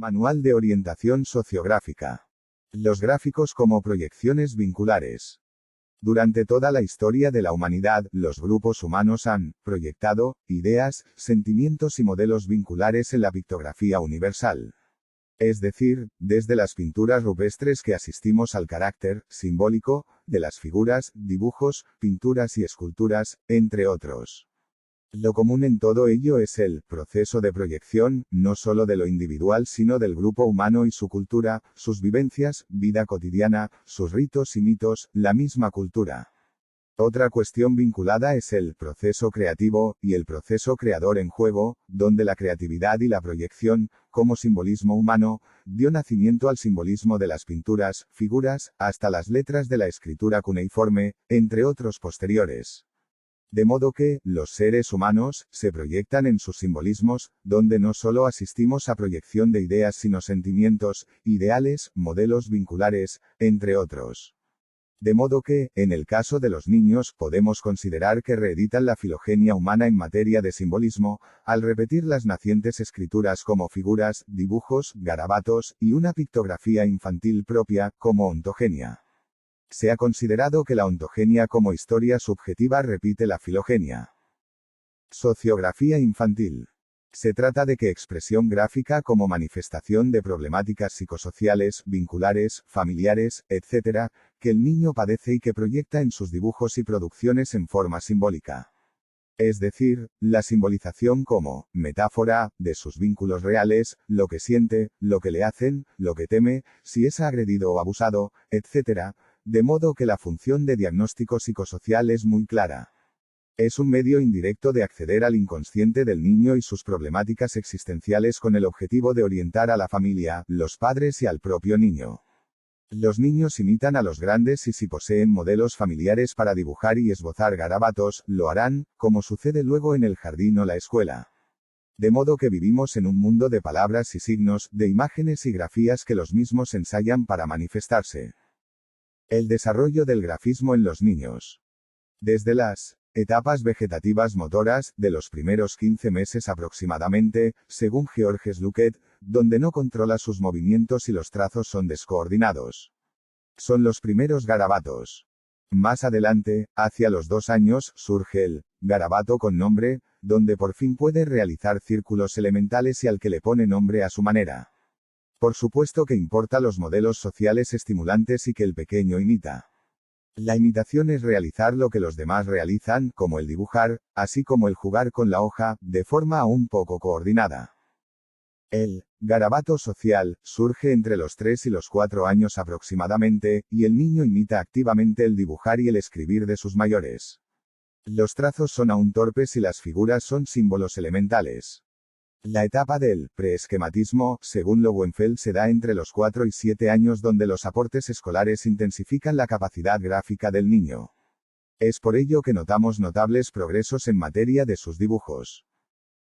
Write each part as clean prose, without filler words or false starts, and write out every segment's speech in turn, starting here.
Manual de orientación sociográfica. Los gráficos como proyecciones vinculares. Durante toda la historia de la humanidad, los grupos humanos han proyectado ideas, sentimientos y modelos vinculares en la pictografía universal. Es decir, desde las pinturas rupestres que asistimos al carácter simbólico de las figuras, dibujos, pinturas y esculturas, entre otros. Lo común en todo ello es el proceso de proyección, no solo de lo individual sino del grupo humano y su cultura, sus vivencias, vida cotidiana, sus ritos y mitos, la misma cultura. Otra cuestión vinculada es el proceso creativo, y el proceso creador en juego, donde la creatividad y la proyección, como simbolismo humano, dio nacimiento al simbolismo de las pinturas, figuras, hasta las letras de la escritura cuneiforme, entre otros posteriores. De modo que, los seres humanos, se proyectan en sus simbolismos, donde no solo asistimos a proyección de ideas sino sentimientos, ideales, modelos vinculares, entre otros. De modo que, en el caso de los niños, podemos considerar que reeditan la filogenia humana en materia de simbolismo, al repetir las nacientes escrituras como figuras, dibujos, garabatos, y una pictografía infantil propia, como ontogenia. Se ha considerado que la ontogenia como historia subjetiva repite la filogenia. Sociografía infantil. Se trata de que expresión gráfica como manifestación de problemáticas psicosociales, vinculares, familiares, etc., que el niño padece y que proyecta en sus dibujos y producciones en forma simbólica. Es decir, la simbolización como metáfora de sus vínculos reales, lo que siente, lo que le hacen, lo que teme, si es agredido o abusado, etc., de modo que la función de diagnóstico psicosocial es muy clara. Es un medio indirecto de acceder al inconsciente del niño y sus problemáticas existenciales con el objetivo de orientar a la familia, los padres y al propio niño. Los niños imitan a los grandes y si poseen modelos familiares para dibujar y esbozar garabatos, lo harán, como sucede luego en el jardín o la escuela. De modo que vivimos en un mundo de palabras y signos, de imágenes y grafías que los mismos ensayan para manifestarse. El desarrollo del grafismo en los niños. Desde las etapas vegetativas motoras, de los primeros 15 meses aproximadamente, según Georges Luquet, donde no controla sus movimientos y los trazos son descoordinados. Son los primeros garabatos. Más adelante, hacia los 2 años, surge el garabato con nombre, donde por fin puede realizar círculos elementales y al que le pone nombre a su manera. Por supuesto que importa los modelos sociales estimulantes y que el pequeño imita. La imitación es realizar lo que los demás realizan, como el dibujar, así como el jugar con la hoja, de forma aún poco coordinada. El garabato social surge entre los 3 y los 4 años aproximadamente, y el niño imita activamente el dibujar y el escribir de sus mayores. Los trazos son aún torpes y las figuras son símbolos elementales. La etapa del preesquematismo, según Lowenfeld, se da entre los 4 y 7 años donde los aportes escolares intensifican la capacidad gráfica del niño. Es por ello que notamos notables progresos en materia de sus dibujos.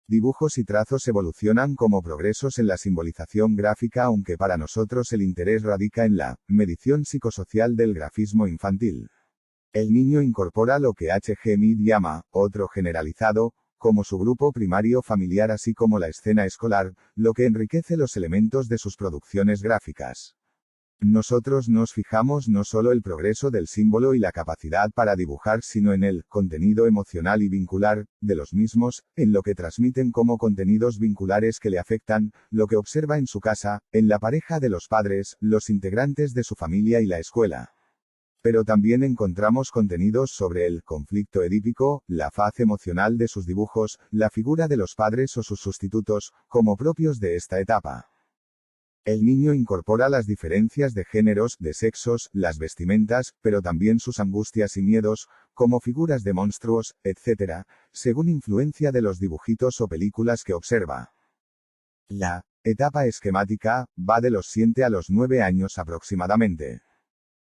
Dibujos y trazos evolucionan como progresos en la simbolización gráfica, aunque para nosotros el interés radica en la medición psicosocial del grafismo infantil. El niño incorpora lo que H. G. Mead llama, otro generalizado, como su grupo primario familiar así como la escena escolar, lo que enriquece los elementos de sus producciones gráficas. Nosotros nos fijamos no solo el progreso del símbolo y la capacidad para dibujar sino en el contenido emocional y vincular, de los mismos, en lo que transmiten como contenidos vinculares que le afectan, lo que observa en su casa, en la pareja de los padres, los integrantes de su familia y la escuela. Pero también encontramos contenidos sobre el conflicto edípico, la faz emocional de sus dibujos, la figura de los padres o sus sustitutos, como propios de esta etapa. El niño incorpora las diferencias de géneros, de sexos, las vestimentas, pero también sus angustias y miedos, como figuras de monstruos, etc., según influencia de los dibujitos o películas que observa. La etapa esquemática va de los 7 a los 9 años aproximadamente.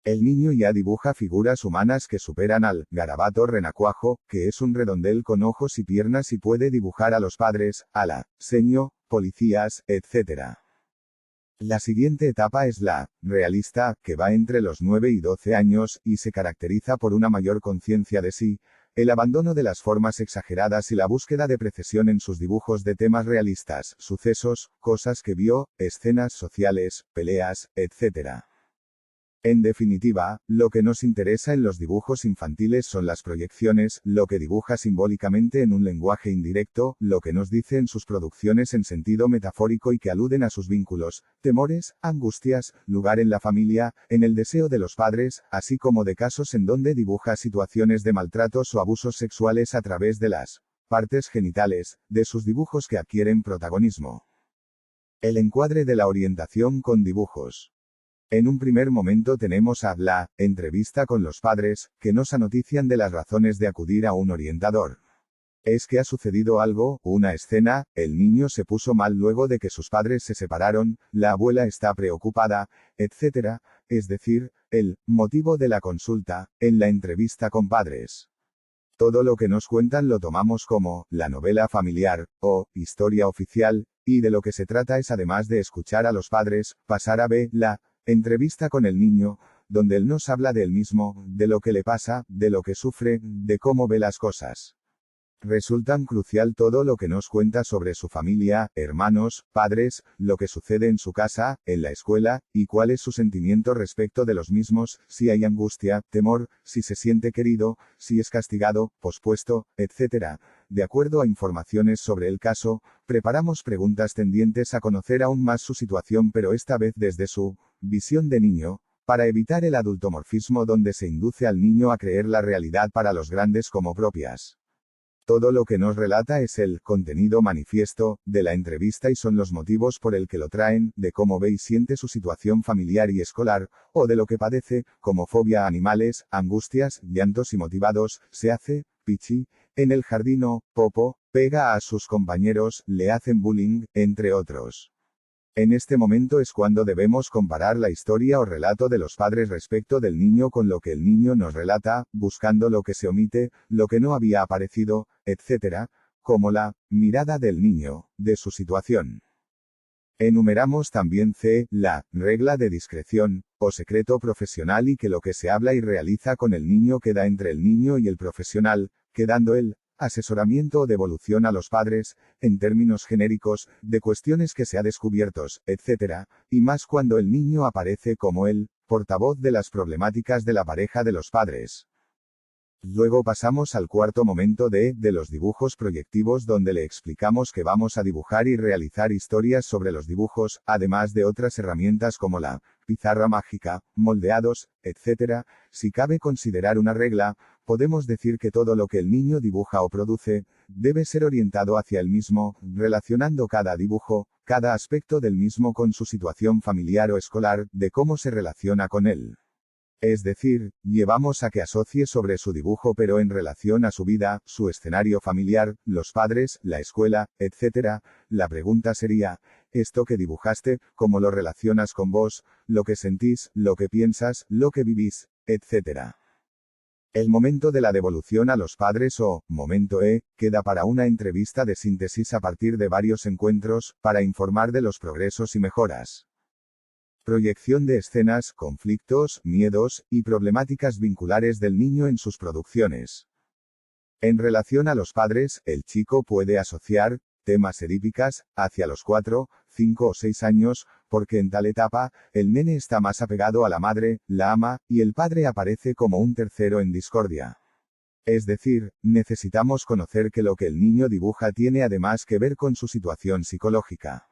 El niño ya dibuja figuras humanas que superan al garabato renacuajo, que es un redondel con ojos y piernas y puede dibujar a los padres, a la seño, policías, etc. La siguiente etapa es la realista, que va entre los 9 y 12 años, y se caracteriza por una mayor conciencia de sí, el abandono de las formas exageradas y la búsqueda de precisión en sus dibujos de temas realistas, sucesos, cosas que vio, escenas sociales, peleas, etc. En definitiva, lo que nos interesa en los dibujos infantiles son las proyecciones, lo que dibuja simbólicamente en un lenguaje indirecto, lo que nos dice en sus producciones en sentido metafórico y que aluden a sus vínculos, temores, angustias, lugar en la familia, en el deseo de los padres, así como de casos en donde dibuja situaciones de maltratos o abusos sexuales a través de las partes genitales, de sus dibujos que adquieren protagonismo. El encuadre de la orientación con dibujos. En un primer momento tenemos a la entrevista con los padres, que nos anotician de las razones de acudir a un orientador. Es que ha sucedido algo, una escena, el niño se puso mal luego de que sus padres se separaron, la abuela está preocupada, etc. Es decir, el motivo de la consulta, en la entrevista con padres. Todo lo que nos cuentan lo tomamos como la novela familiar, o historia oficial, y de lo que se trata es, además de escuchar a los padres, pasar a la entrevista con el niño, donde él nos habla de él mismo, de lo que le pasa, de lo que sufre, de cómo ve las cosas. Resultan crucial todo lo que nos cuenta sobre su familia, hermanos, padres, lo que sucede en su casa, en la escuela, y cuál es su sentimiento respecto de los mismos, si hay angustia, temor, si se siente querido, si es castigado, pospuesto, etc. De acuerdo a informaciones sobre el caso, preparamos preguntas tendientes a conocer aún más su situación, pero esta vez desde su visión de niño, para evitar el adultomorfismo donde se induce al niño a creer la realidad para los grandes como propias. Todo lo que nos relata es el contenido manifiesto de la entrevista y son los motivos por el que lo traen, de cómo ve y siente su situación familiar y escolar, o de lo que padece, como fobia a animales, angustias, llantos y motivados, se hace pichi en el jardín o popo, pega a sus compañeros, le hacen bullying, entre otros. En este momento es cuando debemos comparar la historia o relato de los padres respecto del niño con lo que el niño nos relata, buscando lo que se omite, lo que no había aparecido, etc., como la mirada del niño, de su situación. Enumeramos también la regla de discreción, o secreto profesional y que lo que se habla y realiza con el niño queda entre el niño y el profesional, quedando el asesoramiento o devolución a los padres, en términos genéricos, de cuestiones que se ha descubierto, etc., y más cuando el niño aparece como el portavoz de las problemáticas de la pareja de los padres. Luego pasamos al cuarto momento de los dibujos proyectivos donde le explicamos que vamos a dibujar y realizar historias sobre los dibujos, además de otras herramientas como la pizarra mágica, moldeados, etc. Si cabe considerar una regla, podemos decir que todo lo que el niño dibuja o produce, debe ser orientado hacia el mismo, relacionando cada dibujo, cada aspecto del mismo con su situación familiar o escolar, de cómo se relaciona con él. Es decir, llevamos a que asocie sobre su dibujo pero en relación a su vida, su escenario familiar, los padres, la escuela, etc. La pregunta sería, ¿esto que dibujaste, cómo lo relacionas con vos, lo que sentís, lo que piensas, lo que vivís, etc.? El momento de la devolución a los padres o momento E, queda para una entrevista de síntesis a partir de varios encuentros, para informar de los progresos y mejoras. Proyección de escenas, conflictos, miedos, y problemáticas vinculares del niño en sus producciones. En relación a los padres, el chico puede asociar temas edípicas hacia los 4, 5 o 6 años, porque en tal etapa, el nene está más apegado a la madre, la ama, y el padre aparece como un tercero en discordia. Es decir, necesitamos conocer que lo que el niño dibuja tiene además que ver con su situación psicológica.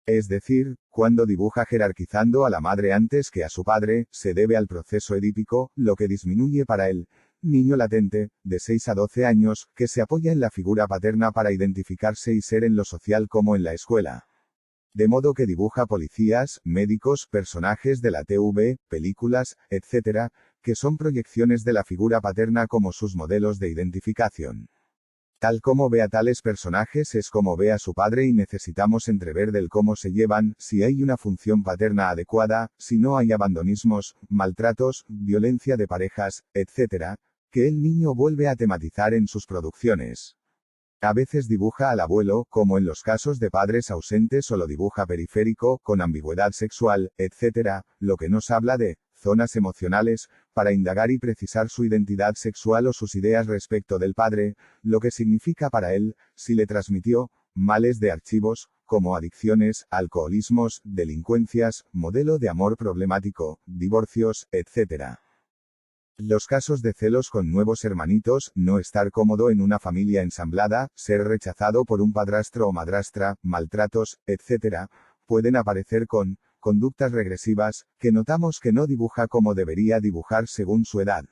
Es decir, cuando dibuja jerarquizando a la madre antes que a su padre, se debe al proceso edípico, lo que disminuye para el niño latente, de 6 a 12 años, que se apoya en la figura paterna para identificarse y ser en lo social como en la escuela. De modo que dibuja policías, médicos, personajes de la TV, películas, etc., que son proyecciones de la figura paterna como sus modelos de identificación. Tal como ve a tales personajes es como ve a su padre y necesitamos entrever del cómo se llevan, si hay una función paterna adecuada, si no hay abandonismos, maltratos, violencia de parejas, etc., que el niño vuelve a tematizar en sus producciones. A veces dibuja al abuelo, como en los casos de padres ausentes o lo dibuja periférico, con ambigüedad sexual, etc., lo que nos habla de zonas emocionales, para indagar y precisar su identidad sexual o sus ideas respecto del padre, lo que significa para él, si le transmitió, males de archivos, como adicciones, alcoholismos, delincuencias, modelo de amor problemático, divorcios, etc. Los casos de celos con nuevos hermanitos, no estar cómodo en una familia ensamblada, ser rechazado por un padrastro o madrastra, maltratos, etc., pueden aparecer con conductas regresivas, que notamos que no dibuja como debería dibujar según su edad.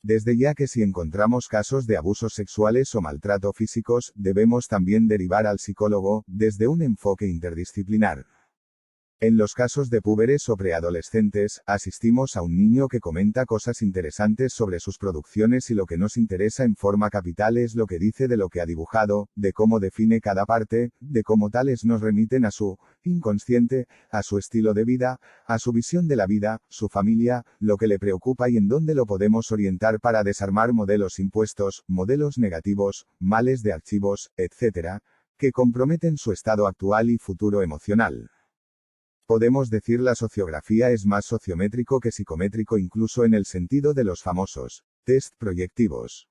Desde ya que si encontramos casos de abusos sexuales o maltrato físicos, debemos también derivar al psicólogo, desde un enfoque interdisciplinar. En los casos de púberes o preadolescentes, asistimos a un niño que comenta cosas interesantes sobre sus producciones y lo que nos interesa en forma capital es lo que dice de lo que ha dibujado, de cómo define cada parte, de cómo tales nos remiten a su inconsciente, a su estilo de vida, a su visión de la vida, su familia, lo que le preocupa y en dónde lo podemos orientar para desarmar modelos impuestos, modelos negativos, males de archivos, etc., que comprometen su estado actual y futuro emocional. Podemos decir la sociografía es más sociométrico que psicométrico incluso en el sentido de los famosos test proyectivos.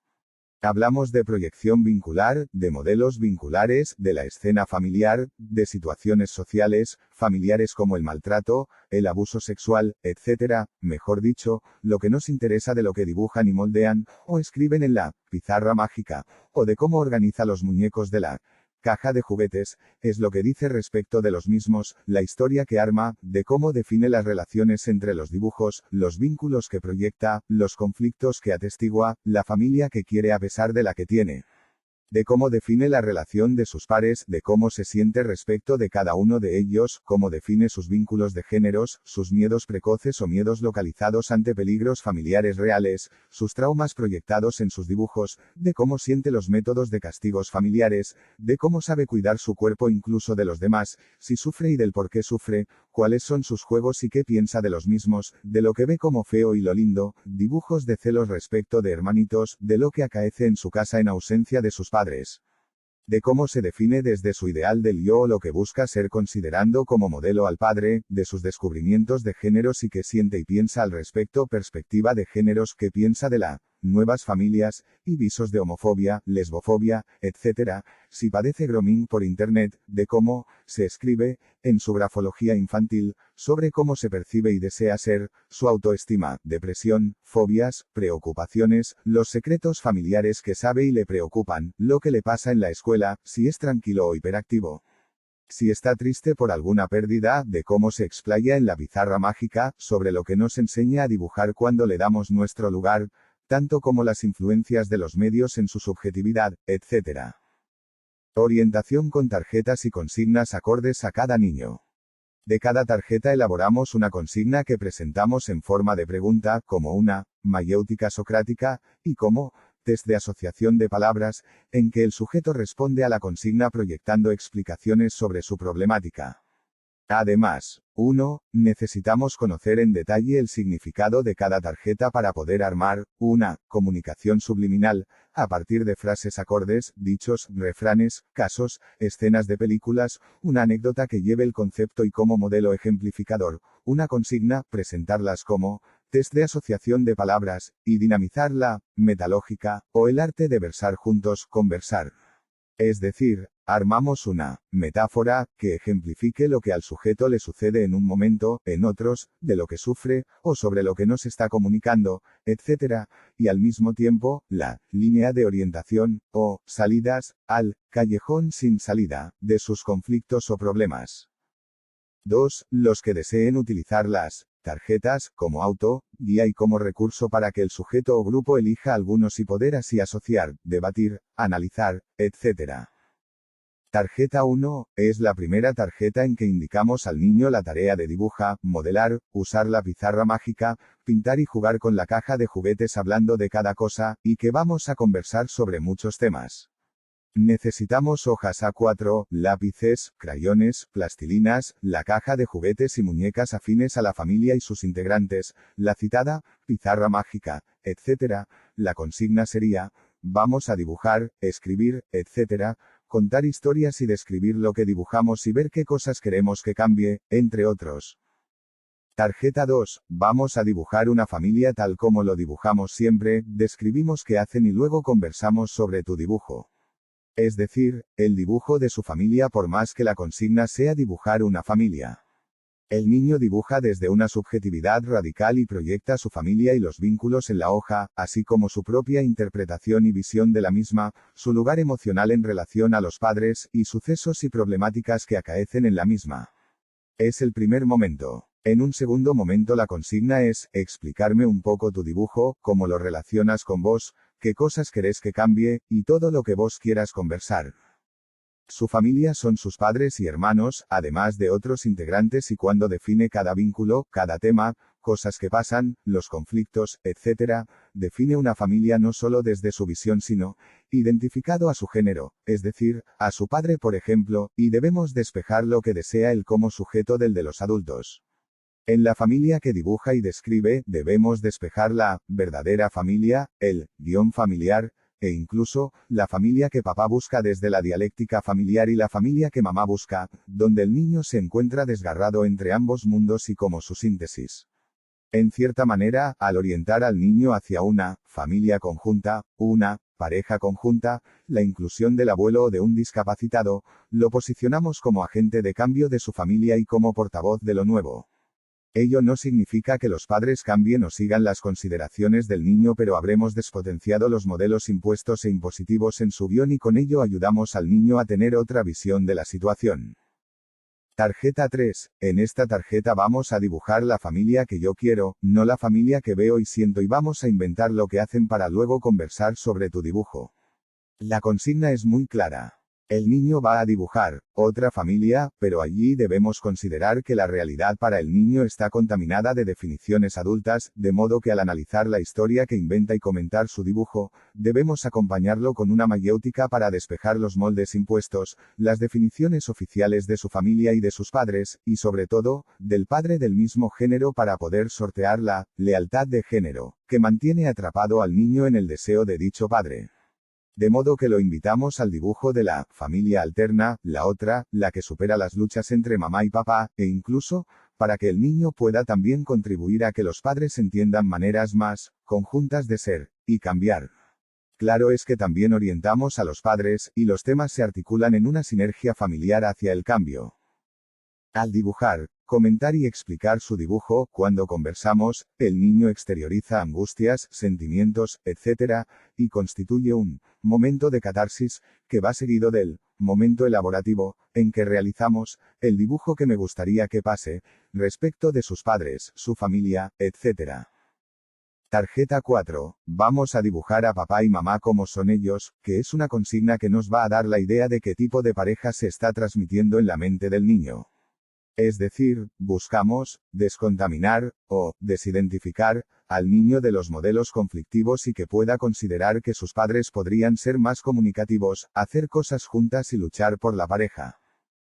Hablamos de proyección vincular, de modelos vinculares, de la escena familiar, de situaciones sociales, familiares como el maltrato, el abuso sexual, etc., mejor dicho, lo que nos interesa de lo que dibujan y moldean, o escriben en la pizarra mágica, o de cómo organiza los muñecos de la caja de juguetes, es lo que dice respecto de los mismos, la historia que arma, de cómo define las relaciones entre los dibujos, los vínculos que proyecta, los conflictos que atestigua, la familia que quiere a pesar de la que tiene. De cómo define la relación de sus pares, de cómo se siente respecto de cada uno de ellos, cómo define sus vínculos de géneros, sus miedos precoces o miedos localizados ante peligros familiares reales, sus traumas proyectados en sus dibujos, de cómo siente los métodos de castigos familiares, de cómo sabe cuidar su cuerpo incluso de los demás, si sufre y del por qué sufre, cuáles son sus juegos y qué piensa de los mismos, de lo que ve como feo y lo lindo, dibujos de celos respecto de hermanitos, de lo que acaece en su casa en ausencia de sus padres. De cómo se define desde su ideal del yo o lo que busca ser considerando como modelo al padre, de sus descubrimientos de géneros y qué siente y piensa al respecto, perspectiva de géneros, qué piensa de la nuevas familias, y visos de homofobia, lesbofobia, etc., si padece grooming por internet, de cómo se escribe, en su grafología infantil, sobre cómo se percibe y desea ser, su autoestima, depresión, fobias, preocupaciones, los secretos familiares que sabe y le preocupan, lo que le pasa en la escuela, si es tranquilo o hiperactivo. Si está triste por alguna pérdida, de cómo se explaya en la pizarra mágica, sobre lo que nos enseña a dibujar cuando le damos nuestro lugar, tanto como las influencias de los medios en su subjetividad, etc. Orientación con tarjetas y consignas acordes a cada niño. De cada tarjeta elaboramos una consigna que presentamos en forma de pregunta, como una mayéutica socrática, y como test de asociación de palabras, en que el sujeto responde a la consigna proyectando explicaciones sobre su problemática. Además, 1. Necesitamos conocer en detalle el significado de cada tarjeta para poder armar una comunicación subliminal, a partir de frases acordes, dichos, refranes, casos, escenas de películas, una anécdota que lleve el concepto y como modelo ejemplificador, una consigna, presentarlas como test de asociación de palabras, y dinamizar la metalógica, o el arte de versar juntos, conversar. Es decir, armamos una metáfora que ejemplifique lo que al sujeto le sucede en un momento, en otros, de lo que sufre, o sobre lo que nos está comunicando, etc., y al mismo tiempo, la línea de orientación, o salidas, al callejón sin salida, de sus conflictos o problemas. 2. Los que deseen utilizar las tarjetas, como auto, guía y como recurso para que el sujeto o grupo elija algunos y poder así asociar, debatir, analizar, etc. Tarjeta 1, es la primera tarjeta en que indicamos al niño la tarea de dibujar, modelar, usar la pizarra mágica, pintar y jugar con la caja de juguetes hablando de cada cosa, y que vamos a conversar sobre muchos temas. Necesitamos hojas A4, lápices, crayones, plastilinas, la caja de juguetes y muñecas afines a la familia y sus integrantes, la citada pizarra mágica, etc. La consigna sería, vamos a dibujar, escribir, etc., contar historias y describir lo que dibujamos y ver qué cosas queremos que cambie, entre otros. Tarjeta 2. Vamos a dibujar una familia tal como lo dibujamos siempre, describimos qué hacen y luego conversamos sobre tu dibujo. Es decir, el dibujo de su familia por más que la consigna sea dibujar una familia. El niño dibuja desde una subjetividad radical y proyecta su familia y los vínculos en la hoja, así como su propia interpretación y visión de la misma, su lugar emocional en relación a los padres, y sucesos y problemáticas que acaecen en la misma. Es el primer momento. En un segundo momento la consigna es, explicarme un poco tu dibujo, cómo lo relacionas con vos, qué cosas querés que cambie, y todo lo que vos quieras conversar. Su familia son sus padres y hermanos, además de otros integrantes y cuando define cada vínculo, cada tema, cosas que pasan, los conflictos, etc., define una familia no solo desde su visión sino, identificado a su género, es decir, a su padre por ejemplo, y debemos despejar lo que desea él como sujeto del de los adultos. En la familia que dibuja y describe, debemos despejar la verdadera familia, el guión familiar, e incluso, la familia que papá busca desde la dialéctica familiar y la familia que mamá busca, donde el niño se encuentra desgarrado entre ambos mundos y como su síntesis. En cierta manera, al orientar al niño hacia una familia conjunta, una pareja conjunta, la inclusión del abuelo o de un discapacitado, lo posicionamos como agente de cambio de su familia y como portavoz de lo nuevo. Ello no significa que los padres cambien o sigan las consideraciones del niño, pero habremos despotenciado los modelos impuestos e impositivos en su guión y con ello ayudamos al niño a tener otra visión de la situación. Tarjeta 3. En esta tarjeta vamos a dibujar la familia que yo quiero, no la familia que veo y siento y vamos a inventar lo que hacen para luego conversar sobre tu dibujo. La consigna es muy clara. El niño va a dibujar otra familia, pero allí debemos considerar que la realidad para el niño está contaminada de definiciones adultas, de modo que al analizar la historia que inventa y comentar su dibujo, debemos acompañarlo con una mayéutica para despejar los moldes impuestos, las definiciones oficiales de su familia y de sus padres, y sobre todo, del padre del mismo género para poder sortear la lealtad de género, que mantiene atrapado al niño en el deseo de dicho padre. De modo que lo invitamos al dibujo de la familia alterna, la otra, la que supera las luchas entre mamá y papá, e incluso, para que el niño pueda también contribuir a que los padres entiendan maneras más conjuntas de ser y cambiar. Claro es que también orientamos a los padres, y los temas se articulan en una sinergia familiar hacia el cambio. Al dibujar, comentar y explicar su dibujo, cuando conversamos, el niño exterioriza angustias, sentimientos, etc., y constituye un momento de catarsis, que va seguido del momento elaborativo, en que realizamos el dibujo que me gustaría que pase, respecto de sus padres, su familia, etc. Tarjeta 4. Vamos a dibujar a papá y mamá como son ellos, que es una consigna que nos va a dar la idea de qué tipo de pareja se está transmitiendo en la mente del niño. Es decir, buscamos descontaminar o desidentificar al niño de los modelos conflictivos y que pueda considerar que sus padres podrían ser más comunicativos, hacer cosas juntas y luchar por la pareja.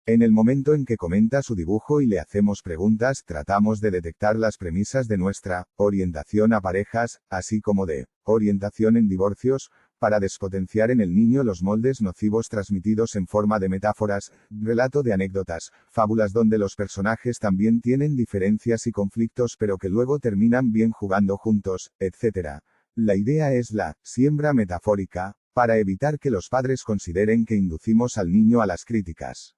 En el momento en que comenta su dibujo y le hacemos preguntas, tratamos de detectar las premisas de nuestra orientación a parejas, así como de orientación en divorcios, para despotenciar en el niño los moldes nocivos transmitidos en forma de metáforas, relato de anécdotas, fábulas donde los personajes también tienen diferencias y conflictos pero que luego terminan bien jugando juntos, etc. La idea es la siembra metafórica, para evitar que los padres consideren que inducimos al niño a las críticas.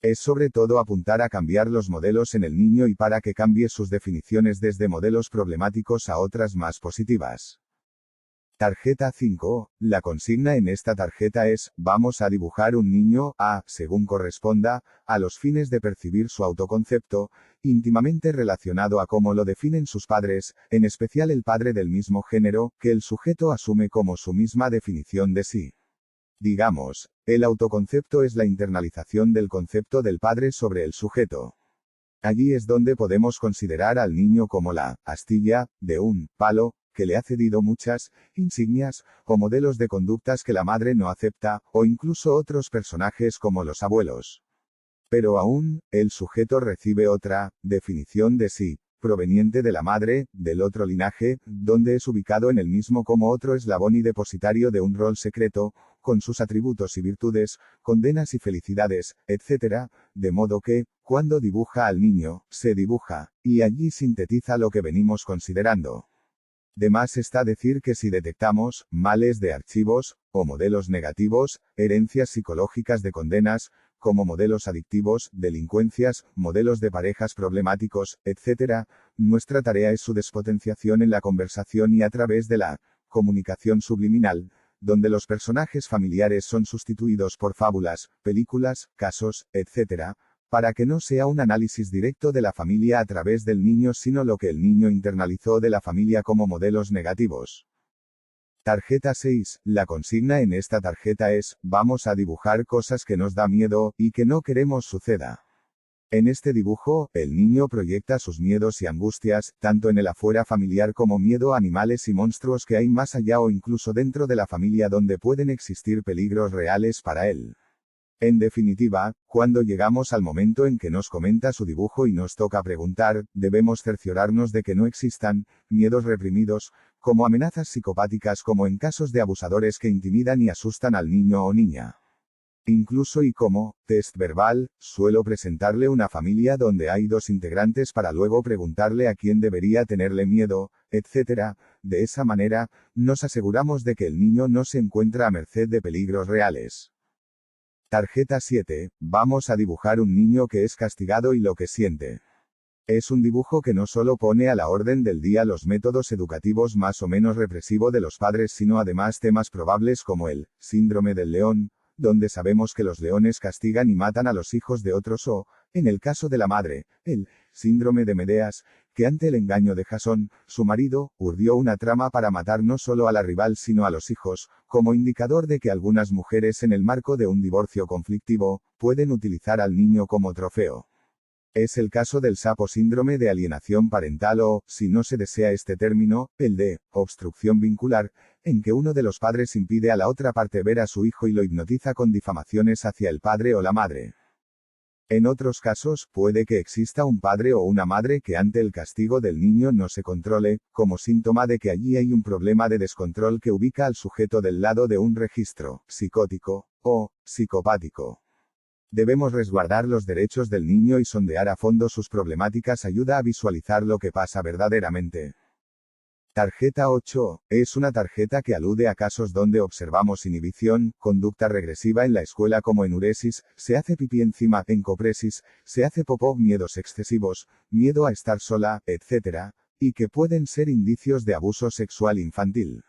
Es sobre todo apuntar a cambiar los modelos en el niño y para que cambie sus definiciones desde modelos problemáticos a otras más positivas. Tarjeta 5. La consigna en esta tarjeta es, vamos a dibujar un niño, según corresponda, a los fines de percibir su autoconcepto, íntimamente relacionado a cómo lo definen sus padres, en especial el padre del mismo género, que el sujeto asume como su misma definición de sí. Digamos, el autoconcepto es la internalización del concepto del padre sobre el sujeto. Allí es donde podemos considerar al niño como la astilla de un palo, que le ha cedido muchas insignias, o modelos de conductas que la madre no acepta, o incluso otros personajes como los abuelos. Pero aún, el sujeto recibe otra definición de sí, proveniente de la madre, del otro linaje, donde es ubicado en el mismo como otro eslabón y depositario de un rol secreto, con sus atributos y virtudes, condenas y felicidades, etc., de modo que, cuando dibuja al niño, se dibuja, y allí sintetiza lo que venimos considerando. De más está decir que si detectamos males de archivos, o modelos negativos, herencias psicológicas de condenas, como modelos adictivos, delincuencias, modelos de parejas problemáticos, etc., nuestra tarea es su despotenciación en la conversación y a través de la comunicación subliminal, donde los personajes familiares son sustituidos por fábulas, películas, casos, etc., para que no sea un análisis directo de la familia a través del niño sino lo que el niño internalizó de la familia como modelos negativos. Tarjeta 6. La consigna en esta tarjeta es, vamos a dibujar cosas que nos da miedo, y que no queremos suceda. En este dibujo, el niño proyecta sus miedos y angustias, tanto en el afuera familiar como miedo a animales y monstruos que hay más allá o incluso dentro de la familia donde pueden existir peligros reales para él. En definitiva, cuando llegamos al momento en que nos comenta su dibujo y nos toca preguntar, debemos cerciorarnos de que no existan miedos reprimidos, como amenazas psicopáticas como en casos de abusadores que intimidan y asustan al niño o niña. Incluso y como test verbal, suelo presentarle una familia donde hay 2 integrantes para luego preguntarle a quién debería tenerle miedo, etc. De esa manera, nos aseguramos de que el niño no se encuentra a merced de peligros reales. Tarjeta 7. Vamos a dibujar un niño que es castigado y lo que siente. Es un dibujo que no solo pone a la orden del día los métodos educativos más o menos represivos de los padres, sino además temas probables como el síndrome del león, donde sabemos que los leones castigan y matan a los hijos de otros o, en el caso de la madre, el síndrome de Medeas, que ante el engaño de Jasón, su marido, urdió una trama para matar no solo a la rival sino a los hijos, como indicador de que algunas mujeres en el marco de un divorcio conflictivo, pueden utilizar al niño como trofeo. Es el caso del sapo síndrome de alienación parental o, si no se desea este término, el de obstrucción vincular, en que uno de los padres impide a la otra parte ver a su hijo y lo hipnotiza con difamaciones hacia el padre o la madre. En otros casos, puede que exista un padre o una madre que ante el castigo del niño no se controle, como síntoma de que allí hay un problema de descontrol que ubica al sujeto del lado de un registro psicótico o psicopático. Debemos resguardar los derechos del niño y sondear a fondo sus problemáticas ayuda a visualizar lo que pasa verdaderamente. Tarjeta 8. Es una tarjeta que alude a casos donde observamos inhibición, conducta regresiva en la escuela como enuresis, se hace pipí encima, encopresis, se hace popó, miedos excesivos, miedo a estar sola, etc., y que pueden ser indicios de abuso sexual infantil.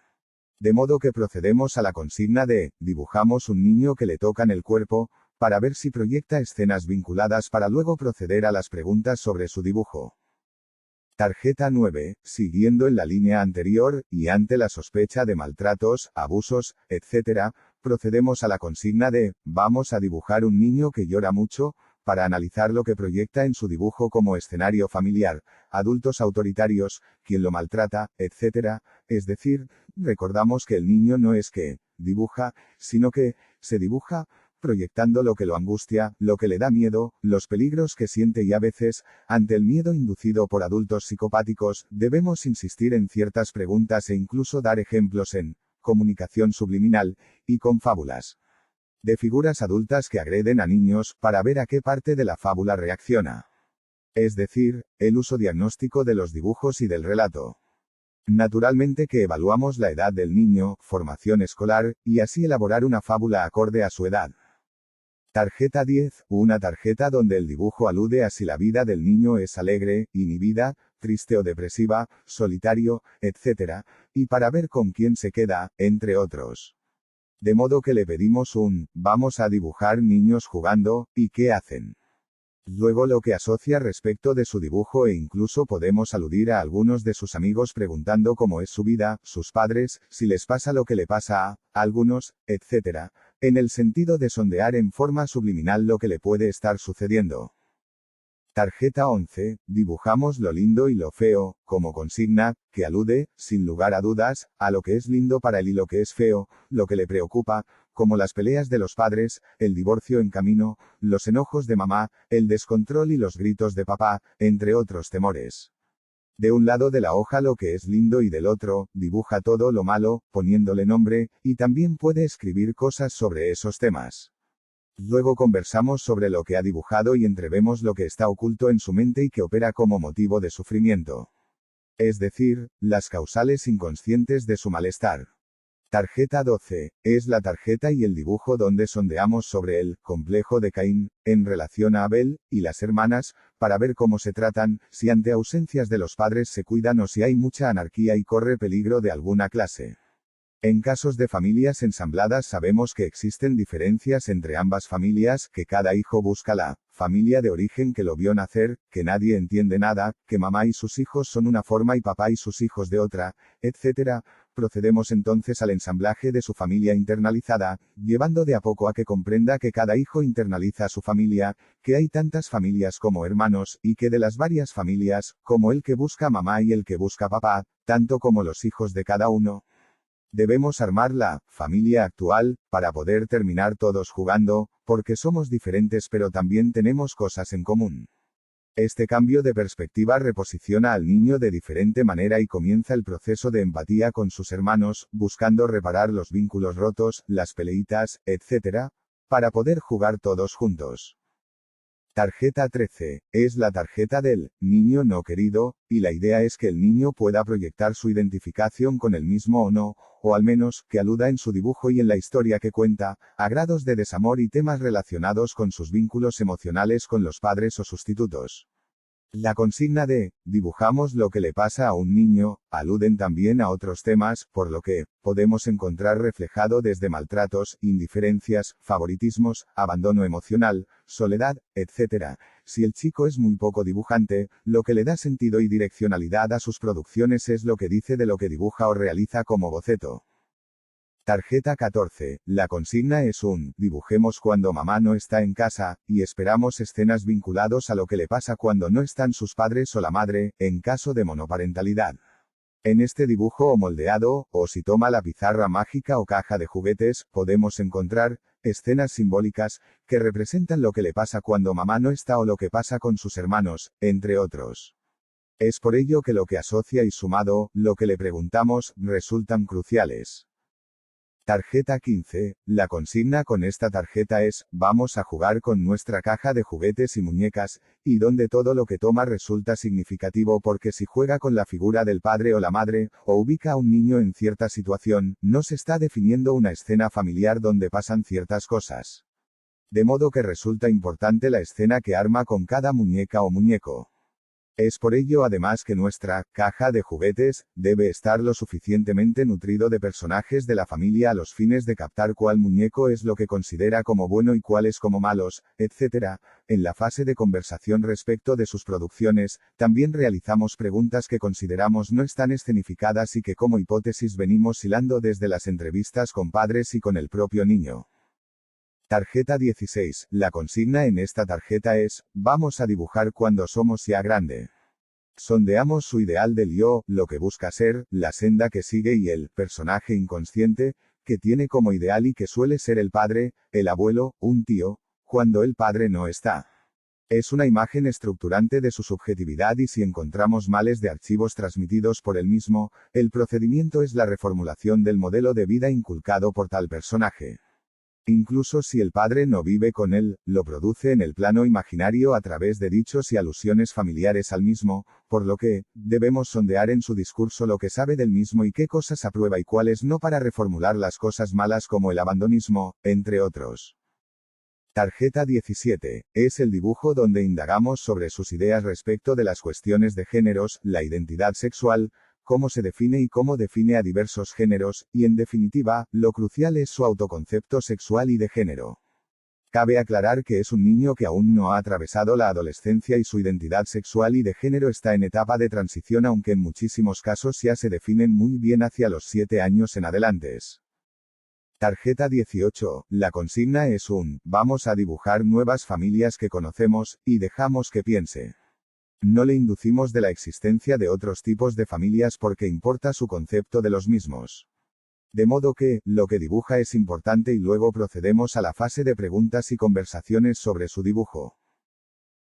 De modo que procedemos a la consigna de, dibujamos un niño que le tocan el cuerpo, para ver si proyecta escenas vinculadas para luego proceder a las preguntas sobre su dibujo. Tarjeta 9. Siguiendo en la línea anterior, y ante la sospecha de maltratos, abusos, etc., procedemos a la consigna de, vamos a dibujar un niño que llora mucho, para analizar lo que proyecta en su dibujo como escenario familiar, adultos autoritarios, quien lo maltrata, etc., es decir, recordamos que el niño no es que dibuja, sino que se dibuja, proyectando lo que lo angustia, lo que le da miedo, los peligros que siente y a veces, ante el miedo inducido por adultos psicopáticos, debemos insistir en ciertas preguntas e incluso dar ejemplos en comunicación subliminal, y con fábulas de figuras adultas que agreden a niños, para ver a qué parte de la fábula reacciona. Es decir, el uso diagnóstico de los dibujos y del relato. Naturalmente que evaluamos la edad del niño, formación escolar, y así elaborar una fábula acorde a su edad. Tarjeta 10. Una tarjeta donde el dibujo alude a si la vida del niño es alegre, inhibida, triste o depresiva, solitario, etc., y para ver con quién se queda, entre otros. De modo que le pedimos un, vamos a dibujar niños jugando, ¿y qué hacen? Luego lo que asocia respecto de su dibujo e incluso podemos aludir a algunos de sus amigos preguntando cómo es su vida, sus padres, si les pasa lo que le pasa a algunos, etc., en el sentido de sondear en forma subliminal lo que le puede estar sucediendo. Tarjeta 11. Dibujamos lo lindo y lo feo, como consigna, que alude, sin lugar a dudas, a lo que es lindo para él y lo que es feo, lo que le preocupa, como las peleas de los padres, el divorcio en camino, los enojos de mamá, el descontrol y los gritos de papá, entre otros temores. De un lado de la hoja lo que es lindo y del otro, dibuja todo lo malo, poniéndole nombre, y también puede escribir cosas sobre esos temas. Luego conversamos sobre lo que ha dibujado y entrevemos lo que está oculto en su mente y que opera como motivo de sufrimiento. Es decir, las causales inconscientes de su malestar. Tarjeta 12. Es la tarjeta y el dibujo donde sondeamos sobre el complejo de Caín, en relación a Abel, y las hermanas, para ver cómo se tratan, si ante ausencias de los padres se cuidan o si hay mucha anarquía y corre peligro de alguna clase. En casos de familias ensambladas sabemos que existen diferencias entre ambas familias, que cada hijo busca la familia de origen que lo vio nacer, que nadie entiende nada, que mamá y sus hijos son una forma y papá y sus hijos de otra, etc. Procedemos entonces al ensamblaje de su familia internalizada, llevando de a poco a que comprenda que cada hijo internaliza a su familia, que hay tantas familias como hermanos, y que de las varias familias, como el que busca mamá y el que busca papá, tanto como los hijos de cada uno, debemos armar la familia actual, para poder terminar todos jugando, porque somos diferentes pero también tenemos cosas en común. Este cambio de perspectiva reposiciona al niño de diferente manera y comienza el proceso de empatía con sus hermanos, buscando reparar los vínculos rotos, las peleitas, etc., para poder jugar todos juntos. Tarjeta 13. Es la tarjeta del niño no querido, y la idea es que el niño pueda proyectar su identificación con el mismo o no, o al menos, que aluda en su dibujo y en la historia que cuenta, a grados de desamor y temas relacionados con sus vínculos emocionales con los padres o sustitutos. La consigna de dibujamos lo que le pasa a un niño, aluden también a otros temas, por lo que podemos encontrar reflejado desde maltratos, indiferencias, favoritismos, abandono emocional, soledad, etc. Si el chico es muy poco dibujante, lo que le da sentido y direccionalidad a sus producciones es lo que dice de lo que dibuja o realiza como boceto. Tarjeta 14. La consigna es un dibujemos cuando mamá no está en casa, y esperamos escenas vinculados a lo que le pasa cuando no están sus padres o la madre, en caso de monoparentalidad. En este dibujo o moldeado, o si toma la pizarra mágica o caja de juguetes, podemos encontrar escenas simbólicas, que representan lo que le pasa cuando mamá no está o lo que pasa con sus hermanos, entre otros. Es por ello que lo que asocia y sumado, lo que le preguntamos, resultan cruciales. Tarjeta 15. La consigna con esta tarjeta es, vamos a jugar con nuestra caja de juguetes y muñecas, y donde todo lo que toma resulta significativo porque si juega con la figura del padre o la madre, o ubica a un niño en cierta situación, nos está definiendo una escena familiar donde pasan ciertas cosas. De modo que resulta importante la escena que arma con cada muñeca o muñeco. Es por ello además que nuestra caja de juguetes debe estar lo suficientemente nutrido de personajes de la familia a los fines de captar cuál muñeco es lo que considera como bueno y cuáles como malos, etc. En la fase de conversación respecto de sus producciones, también realizamos preguntas que consideramos no están escenificadas y que como hipótesis venimos hilando desde las entrevistas con padres y con el propio niño. Tarjeta 16. La consigna en esta tarjeta es, vamos a dibujar cuando somos ya grande. Sondeamos su ideal del yo, lo que busca ser, la senda que sigue y el personaje inconsciente, que tiene como ideal y que suele ser el padre, el abuelo, un tío, cuando el padre no está. Es una imagen estructurante de su subjetividad y si encontramos males de archivos transmitidos por él mismo, el procedimiento es la reformulación del modelo de vida inculcado por tal personaje. Incluso si el padre no vive con él, lo produce en el plano imaginario a través de dichos y alusiones familiares al mismo, por lo que, debemos sondear en su discurso lo que sabe del mismo y qué cosas aprueba y cuáles no para reformular las cosas malas como el abandonismo, entre otros. Tarjeta 17. Es el dibujo donde indagamos sobre sus ideas respecto de las cuestiones de géneros, la identidad sexual, cómo se define y cómo define a diversos géneros, y en definitiva, lo crucial es su autoconcepto sexual y de género. Cabe aclarar que es un niño que aún no ha atravesado la adolescencia y su identidad sexual y de género está en etapa de transición aunque en muchísimos casos ya se definen muy bien hacia los 7 años en adelante. Tarjeta 18. La consigna es un, vamos a dibujar nuevas familias que conocemos, y dejamos que piense. No le inducimos de la existencia de otros tipos de familias porque importa su concepto de los mismos. De modo que, lo que dibuja es importante y luego procedemos a la fase de preguntas y conversaciones sobre su dibujo.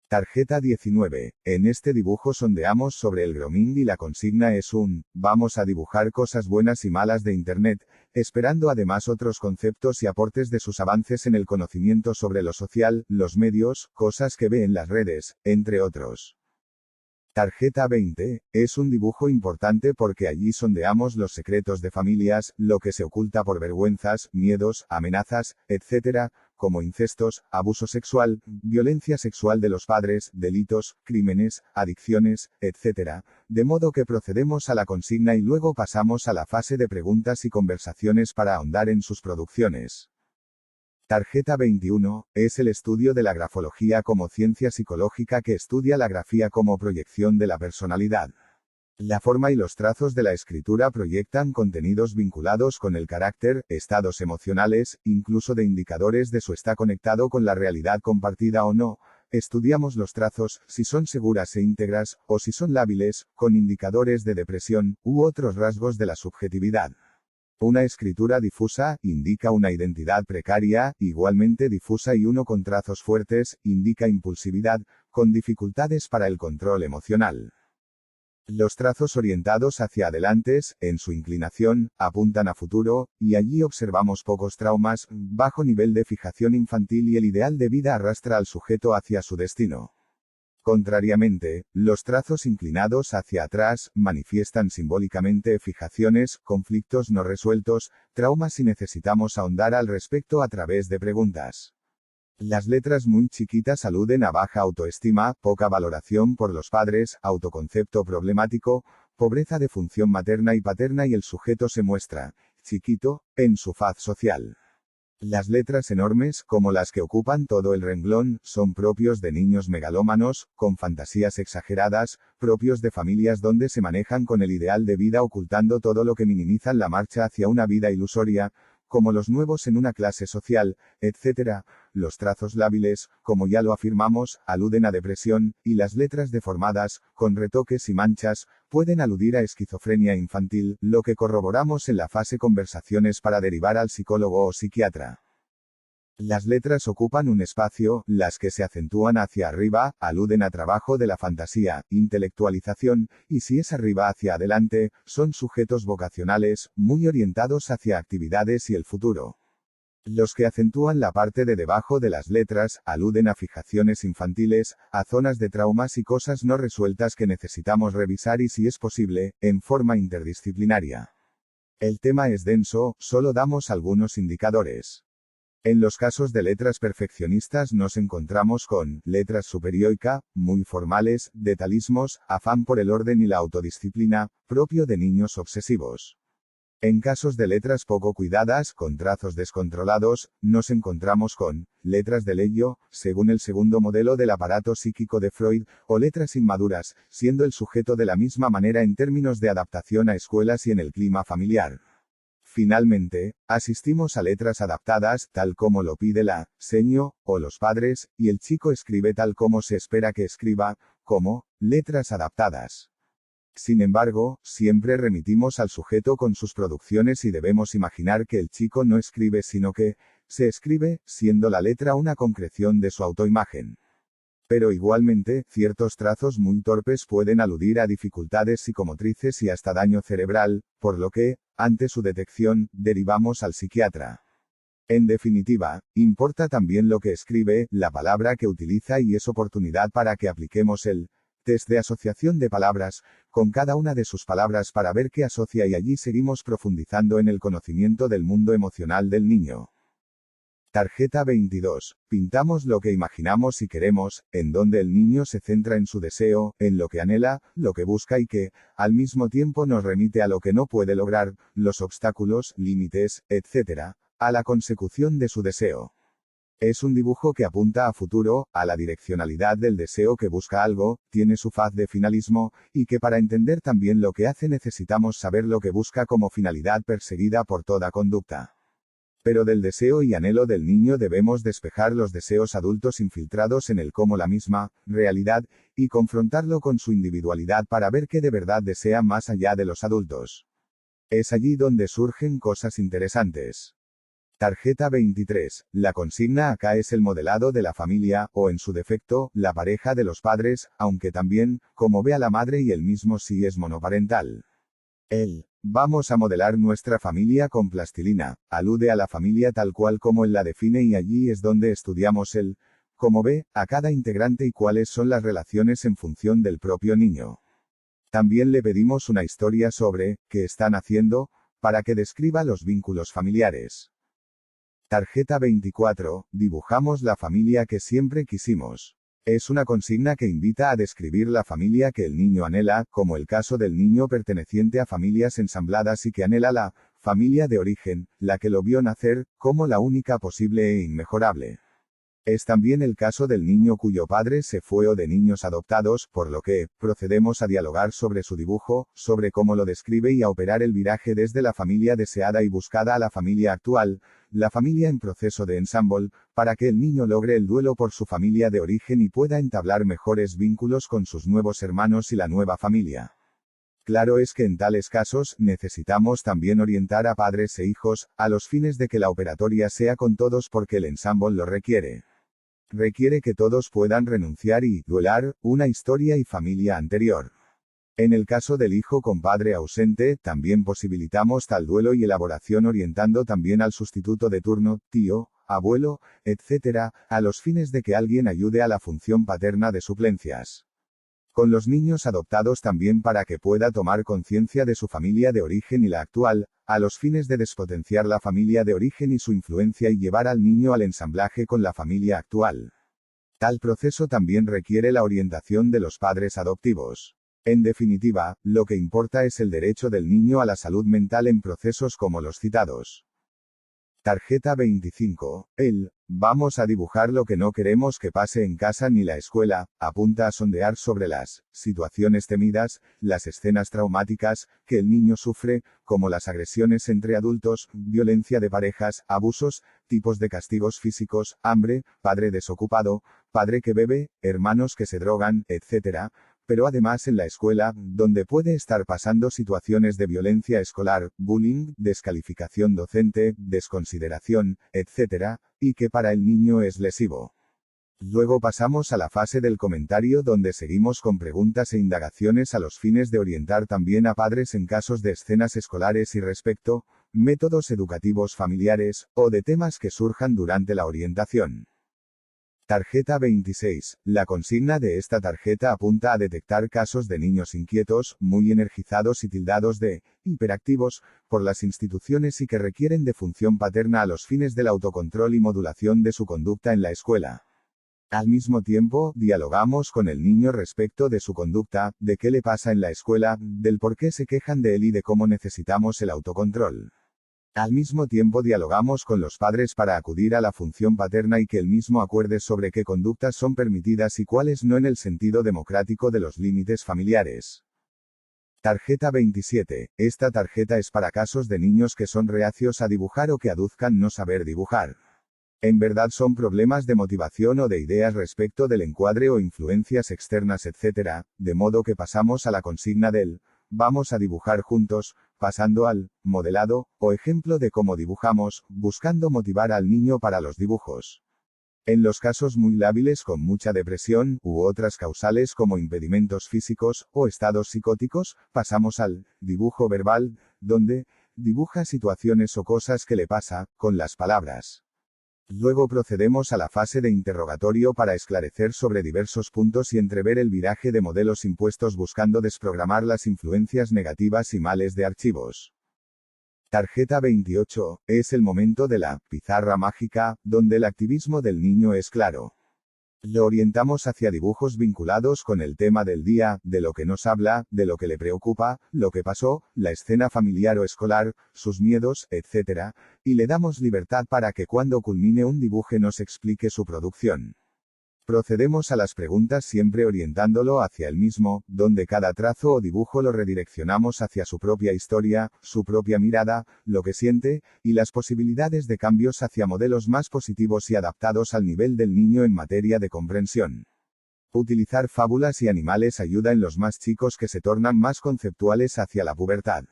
Tarjeta 19. En este dibujo sondeamos sobre el grooming y la consigna es vamos a dibujar cosas buenas y malas de Internet, esperando además otros conceptos y aportes de sus avances en el conocimiento sobre lo social, los medios, cosas que ve en las redes, entre otros. Tarjeta 20. Es un dibujo importante porque allí sondeamos los secretos de familias, lo que se oculta por vergüenzas, miedos, amenazas, etc., como incestos, abuso sexual, violencia sexual de los padres, delitos, crímenes, adicciones, etc. De modo que procedemos a la consigna y luego pasamos a la fase de preguntas y conversaciones para ahondar en sus producciones. Tarjeta 21. Es el estudio de la grafología como ciencia psicológica que estudia la grafía como proyección de la personalidad. La forma y los trazos de la escritura proyectan contenidos vinculados con el carácter, estados emocionales, incluso de indicadores de su está conectado con la realidad compartida o no. Estudiamos los trazos, si son seguras e íntegras, o si son lábiles, con indicadores de depresión, u otros rasgos de la subjetividad. Una escritura difusa, indica una identidad precaria, igualmente difusa y uno con trazos fuertes, indica impulsividad, con dificultades para el control emocional. Los trazos orientados hacia adelante, en su inclinación, apuntan a futuro, y allí observamos pocos traumas, bajo nivel de fijación infantil y el ideal de vida arrastra al sujeto hacia su destino. Contrariamente, los trazos inclinados hacia atrás, manifiestan simbólicamente fijaciones, conflictos no resueltos, traumas y necesitamos ahondar al respecto a través de preguntas. Las letras muy chiquitas aluden a baja autoestima, poca valoración por los padres, autoconcepto problemático, pobreza de función materna y paterna y el sujeto se muestra, chiquito, en su faz social. Las letras enormes, como las que ocupan todo el renglón, son propios de niños megalómanos, con fantasías exageradas, propios de familias donde se manejan con el ideal de vida ocultando todo lo que minimizan la marcha hacia una vida ilusoria, como los nuevos en una clase social, etc. Los trazos lábiles, como ya lo afirmamos, aluden a depresión, y las letras deformadas, con retoques y manchas, pueden aludir a esquizofrenia infantil, lo que corroboramos en la fase conversaciones para derivar al psicólogo o psiquiatra. Las letras ocupan un espacio, las que se acentúan hacia arriba, aluden a trabajo de la fantasía, intelectualización, y si es arriba hacia adelante, son sujetos vocacionales, muy orientados hacia actividades y el futuro. Los que acentúan la parte de debajo de las letras, aluden a fijaciones infantiles, a zonas de traumas y cosas no resueltas que necesitamos revisar y si es posible, en forma interdisciplinaria. El tema es denso, solo damos algunos indicadores. En los casos de letras perfeccionistas nos encontramos con letras superioica, muy formales, detalismos, afán por el orden y la autodisciplina, propio de niños obsesivos. En casos de letras poco cuidadas, con trazos descontrolados, nos encontramos con letras de Leyo, según el segundo modelo del aparato psíquico de Freud, o letras inmaduras, siendo el sujeto de la misma manera en términos de adaptación a escuelas y en el clima familiar. Finalmente, asistimos a letras adaptadas, tal como lo pide la seño, o los padres, y el chico escribe tal como se espera que escriba, como letras adaptadas. Sin embargo, siempre remitimos al sujeto con sus producciones y debemos imaginar que el chico no escribe sino que se escribe, siendo la letra una concreción de su autoimagen. Pero igualmente, ciertos trazos muy torpes pueden aludir a dificultades psicomotrices y hasta daño cerebral, por lo que, ante su detección, derivamos al psiquiatra. En definitiva, importa también lo que escribe, la palabra que utiliza y es oportunidad para que apliquemos el test de asociación de palabras, con cada una de sus palabras para ver qué asocia y allí seguimos profundizando en el conocimiento del mundo emocional del niño. Tarjeta 22. Pintamos lo que imaginamos y queremos, en donde el niño se centra en su deseo, en lo que anhela, lo que busca y que, al mismo tiempo nos remite a lo que no puede lograr, los obstáculos, límites, etc., a la consecución de su deseo. Es un dibujo que apunta a futuro, a la direccionalidad del deseo que busca algo, tiene su faz de finalismo, y que para entender también lo que hace necesitamos saber lo que busca como finalidad perseguida por toda conducta. Pero del deseo y anhelo del niño debemos despejar los deseos adultos infiltrados en él como la misma realidad, y confrontarlo con su individualidad para ver qué de verdad desea más allá de los adultos. Es allí donde surgen cosas interesantes. Tarjeta 23. La consigna acá es el modelado de la familia, o en su defecto, la pareja de los padres, aunque también, como ve a la madre y el mismo si es monoparental. Vamos a modelar nuestra familia con plastilina, alude a la familia tal cual como él la define y allí es donde estudiamos como ve, a cada integrante y cuáles son las relaciones en función del propio niño. También le pedimos una historia sobre, qué están haciendo, para que describa los vínculos familiares. Tarjeta 24. Dibujamos la familia que siempre quisimos. Es una consigna que invita a describir la familia que el niño anhela, como el caso del niño perteneciente a familias ensambladas y que anhela la familia de origen, la que lo vio nacer, como la única posible e inmejorable. Es también el caso del niño cuyo padre se fue o de niños adoptados, por lo que, procedemos a dialogar sobre su dibujo, sobre cómo lo describe y a operar el viraje desde la familia deseada y buscada a la familia actual, la familia en proceso de ensamble, para que el niño logre el duelo por su familia de origen y pueda entablar mejores vínculos con sus nuevos hermanos y la nueva familia. Claro es que en tales casos, necesitamos también orientar a padres e hijos, a los fines de que la operatoria sea con todos porque el ensamble lo requiere. Requiere que todos puedan renunciar y duelar una historia y familia anterior. En el caso del hijo con padre ausente, también posibilitamos tal duelo y elaboración orientando también al sustituto de turno, tío, abuelo, etc., a los fines de que alguien ayude a la función paterna de suplencias. Con los niños adoptados también para que pueda tomar conciencia de su familia de origen y la actual, a los fines de despotenciar la familia de origen y su influencia y llevar al niño al ensamblaje con la familia actual. Tal proceso también requiere la orientación de los padres adoptivos. En definitiva, lo que importa es el derecho del niño a la salud mental en procesos como los citados. Tarjeta 25. Vamos a dibujar lo que no queremos que pase en casa ni la escuela, apunta a sondear sobre las situaciones temidas, las escenas traumáticas, que el niño sufre, como las agresiones entre adultos, violencia de parejas, abusos, tipos de castigos físicos, hambre, padre desocupado, padre que bebe, hermanos que se drogan, etc., pero además en la escuela, donde puede estar pasando situaciones de violencia escolar, bullying, descalificación docente, desconsideración, etc., y que para el niño es lesivo. Luego pasamos a la fase del comentario donde seguimos con preguntas e indagaciones a los fines de orientar también a padres en casos de escenas escolares y respecto, métodos educativos familiares, o de temas que surjan durante la orientación. Tarjeta 26. La consigna de esta tarjeta apunta a detectar casos de niños inquietos, muy energizados y tildados de hiperactivos por las instituciones y que requieren de función paterna a los fines del autocontrol y modulación de su conducta en la escuela. Al mismo tiempo, dialogamos con el niño respecto de su conducta, de qué le pasa en la escuela, del por qué se quejan de él y de cómo necesitamos el autocontrol. Al mismo tiempo dialogamos con los padres para acudir a la función paterna y que el mismo acuerde sobre qué conductas son permitidas y cuáles no en el sentido democrático de los límites familiares. Tarjeta 27. Esta tarjeta es para casos de niños que son reacios a dibujar o que aduzcan no saber dibujar. En verdad son problemas de motivación o de ideas respecto del encuadre o influencias externas, etc., de modo que pasamos a la consigna del vamos a dibujar juntos, pasando al modelado, o ejemplo de cómo dibujamos, buscando motivar al niño para los dibujos. En los casos muy lábiles con mucha depresión, u otras causales como impedimentos físicos, o estados psicóticos, pasamos al dibujo verbal, donde dibuja situaciones o cosas que le pasa, con las palabras. Luego procedemos a la fase de interrogatorio para esclarecer sobre diversos puntos y entrever el viraje de modelos impuestos buscando desprogramar las influencias negativas y males de archivos. Tarjeta 28. Es el momento de la pizarra mágica, donde el activismo del niño es claro. Lo orientamos hacia dibujos vinculados con el tema del día, de lo que nos habla, de lo que le preocupa, lo que pasó, la escena familiar o escolar, sus miedos, etc., y le damos libertad para que cuando culmine un dibujo nos explique su producción. Procedemos a las preguntas siempre orientándolo hacia el mismo, donde cada trazo o dibujo lo redireccionamos hacia su propia historia, su propia mirada, lo que siente, y las posibilidades de cambios hacia modelos más positivos y adaptados al nivel del niño en materia de comprensión. Utilizar fábulas y animales ayuda en los más chicos que se tornan más conceptuales hacia la pubertad.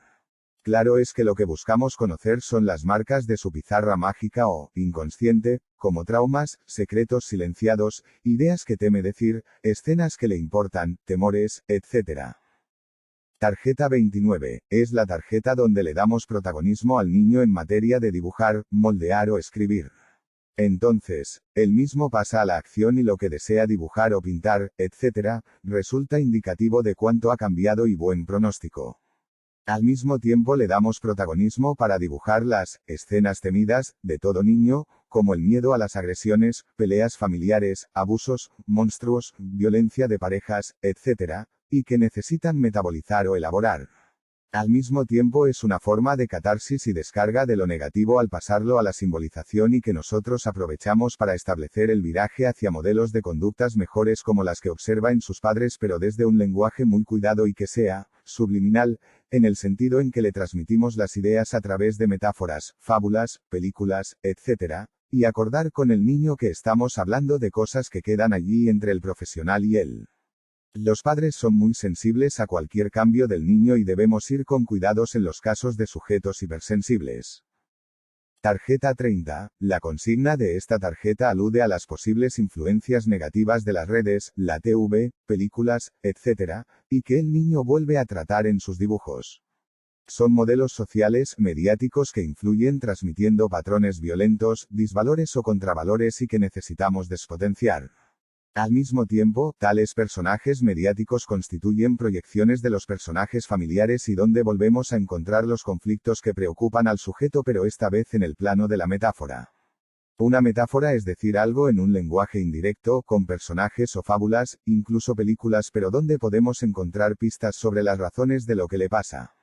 Claro es que lo que buscamos conocer son las marcas de su pizarra mágica o inconsciente, como traumas, secretos silenciados, ideas que teme decir, escenas que le importan, temores, etc. Tarjeta 29. Es la tarjeta donde le damos protagonismo al niño en materia de dibujar, moldear o escribir. Entonces, él mismo pasa a la acción y lo que desea dibujar o pintar, etc., resulta indicativo de cuánto ha cambiado y buen pronóstico. Al mismo tiempo le damos protagonismo para dibujar las escenas temidas de todo niño, como el miedo a las agresiones, peleas familiares, abusos, monstruos, violencia de parejas, etc., y que necesitan metabolizar o elaborar. Al mismo tiempo es una forma de catarsis y descarga de lo negativo al pasarlo a la simbolización y que nosotros aprovechamos para establecer el viraje hacia modelos de conductas mejores como las que observa en sus padres, pero desde un lenguaje muy cuidado y que sea subliminal, en el sentido en que le transmitimos las ideas a través de metáforas, fábulas, películas, etc., y acordar con el niño que estamos hablando de cosas que quedan allí entre el profesional y él. Los padres son muy sensibles a cualquier cambio del niño y debemos ir con cuidados en los casos de sujetos hipersensibles. Tarjeta 30. La consigna de esta tarjeta alude a las posibles influencias negativas de las redes, la TV, películas, etc., y que el niño vuelve a tratar en sus dibujos. Son modelos sociales, mediáticos que influyen transmitiendo patrones violentos, disvalores o contravalores y que necesitamos despotenciar. Al mismo tiempo, tales personajes mediáticos constituyen proyecciones de los personajes familiares y donde volvemos a encontrar los conflictos que preocupan al sujeto, pero esta vez en el plano de la metáfora. Una metáfora es decir algo en un lenguaje indirecto, con personajes o fábulas, incluso películas, pero donde podemos encontrar pistas sobre las razones de lo que le pasa.